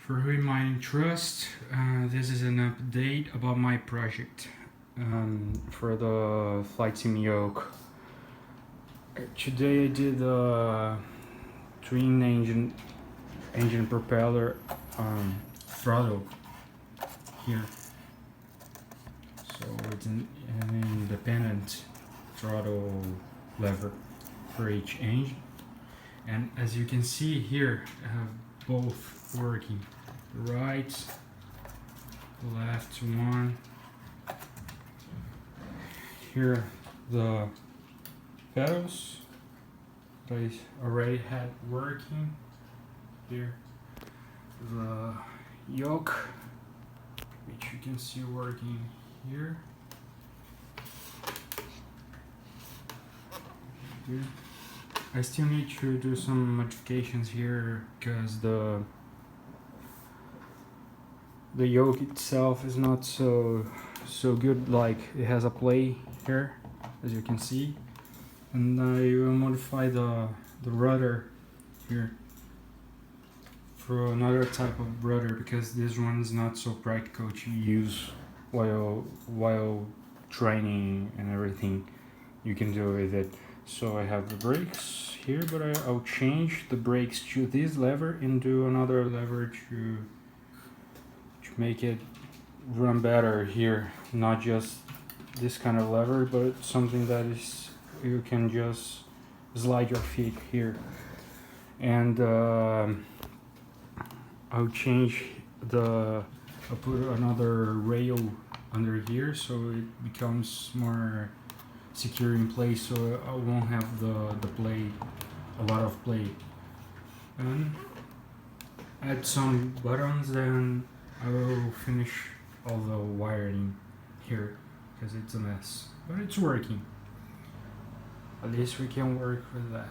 For who you might trust, this is an update about my project for the flight sim yoke. Today I did the twin engine propeller throttle here. So it's an independent throttle lever for each engine, and as you can see here, I have both working. The right, the left one. Here the pedals that I already had working. Here the yoke, which you can see working here. Here. I still need to do some modifications here because the yoke itself is not so good. Like, it has a play here, as you can see, and I will modify the rudder here for another type of rudder because this one is not so practical to use while training and everything you can do with it. So I have the brakes here, but I'll change the brakes to this lever and do another lever to make it run better here. Not just this kind of lever, but something that is you can just slide your feet here. And I'll change I'll put another rail under here so it becomes more secure in place, so I won't have the play, a lot of play. And add some buttons, then I will finish all the wiring here because it's a mess, but it's working. At least we can work with that.